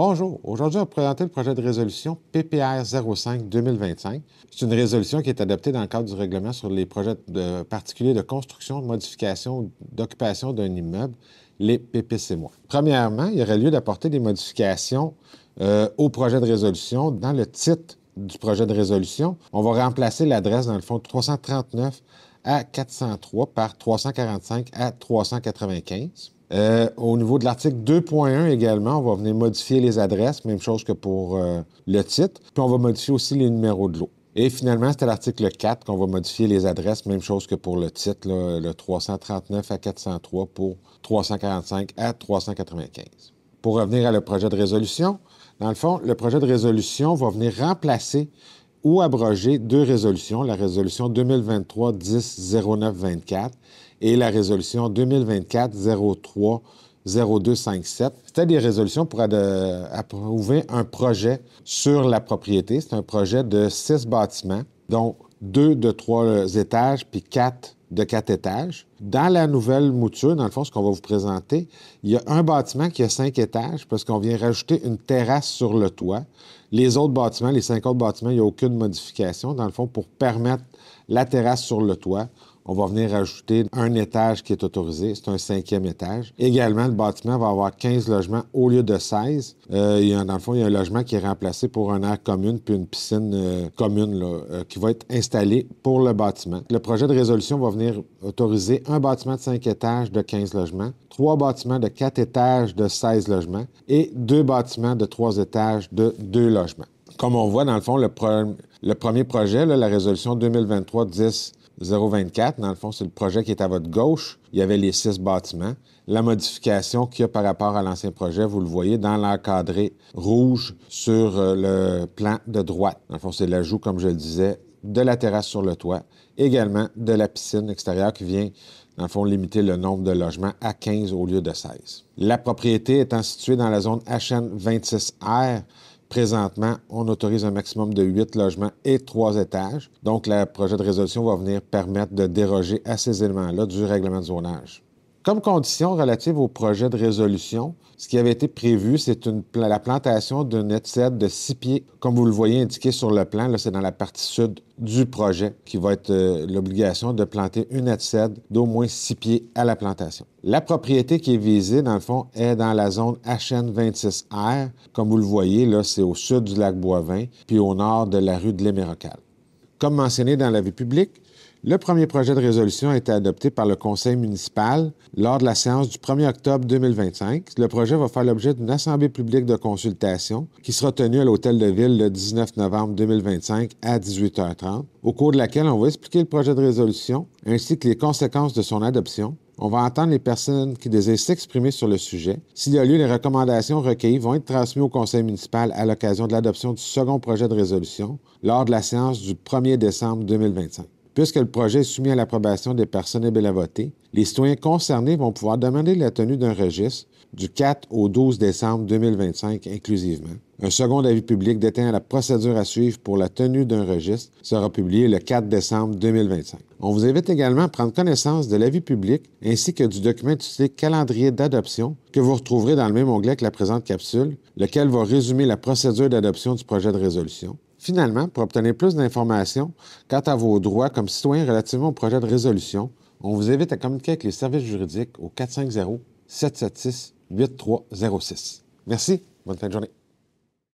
Bonjour, aujourd'hui on va présenter le projet de résolution PPR 05-2025. C'est une résolution qui est adoptée dans le cadre du règlement sur les projets particuliers de construction, modification ou d'occupation d'un immeuble, les PPCMOI. Premièrement, il y aurait lieu d'apporter des modifications au projet de résolution. Dans le titre du projet de résolution, on va remplacer l'adresse dans le fond 339 à 403 par 345 à 395. Au niveau de l'article 2.1 également, on va venir modifier les adresses, même chose que pour le titre, puis on va modifier aussi les numéros de lot. Et finalement, c'est à l'article 4 qu'on va modifier les adresses, même chose que pour le titre, là, le 339 à 403 pour 345 à 395. Pour revenir à le projet de résolution, dans le fond, le projet de résolution va venir remplacer ou abroger deux résolutions, la résolution 2023-10-09-24 et la résolution 2024-03-0257. C'était des résolutions pour approuver un projet sur la propriété. C'est un projet de 6 bâtiments, dont 2 de 3 étages puis 4 de 4 étages. Dans la nouvelle mouture, dans le fond, ce qu'on va vous présenter, il y a un bâtiment qui a 5 étages parce qu'on vient rajouter une terrasse sur le toit. Les autres bâtiments, les 5 autres bâtiments, il n'y a aucune modification. Dans le fond, pour permettre la terrasse sur le toit, on va venir rajouter un étage qui est autorisé. C'est un 5e étage. Également, le bâtiment va avoir 15 logements au lieu de 16. Dans le fond, il y a un logement qui est remplacé pour une aire commune puis une piscine commune qui va être installée pour le bâtiment. Le projet de résolution va venir autoriser un bâtiment de 5 étages de 15 logements, 3 bâtiments de 4 étages de 16 logements et 2 bâtiments de 3 étages de 2 logements. Comme on voit, dans le fond, le premier projet, là, la résolution 2023-10-024, dans le fond, c'est le projet qui est à votre gauche. Il y avait les 6 bâtiments. La modification qu'il y a par rapport à l'ancien projet, vous le voyez dans l'encadré rouge sur le plan de droite. Dans le fond, c'est l'ajout, comme je le disais, de la terrasse sur le toit, également de la piscine extérieure qui vient, dans le fond, limiter le nombre de logements à 15 au lieu de 16. La propriété étant située dans la zone HN26R, présentement, on autorise un maximum de 8 logements et 3 étages. Donc, le projet de résolution va venir permettre de déroger à ces éléments-là du règlement de zonage. Comme condition relative au projet de résolution, ce qui avait été prévu, c'est la plantation d'une headset de 6 pieds. Comme vous le voyez indiqué sur le plan, là, c'est dans la partie sud du projet qui va être l'obligation de planter une headset d'au moins 6 pieds à la plantation. La propriété qui est visée, dans le fond, est dans la zone HN26R. Comme vous le voyez, là, c'est au sud du lac Boivin, puis au nord de la rue de l'Émérocal. Comme mentionné dans l'avis public, le premier projet de résolution a été adopté par le conseil municipal lors de la séance du 1er octobre 2025. Le projet va faire l'objet d'une assemblée publique de consultation qui sera tenue à l'Hôtel de Ville le 19 novembre 2025 à 18h30, au cours de laquelle on va expliquer le projet de résolution ainsi que les conséquences de son adoption. On va entendre les personnes qui désirent s'exprimer sur le sujet. S'il y a lieu, les recommandations recueillies vont être transmises au conseil municipal à l'occasion de l'adoption du second projet de résolution lors de la séance du 1er décembre 2025. Puisque le projet est soumis à l'approbation des personnes éligibles à voter, les citoyens concernés vont pouvoir demander la tenue d'un registre du 4 au 12 décembre 2025 inclusivement. Un second avis public détaillant la procédure à suivre pour la tenue d'un registre sera publié le 4 décembre 2025. On vous invite également à prendre connaissance de l'avis public ainsi que du document intitulé « Calendrier d'adoption » que vous retrouverez dans le même onglet que la présente capsule, lequel va résumer la procédure d'adoption du projet de résolution. Finalement, pour obtenir plus d'informations quant à vos droits comme citoyen relativement au projet de résolution, on vous invite à communiquer avec les services juridiques au 450-776-8306. Merci, bonne fin de journée.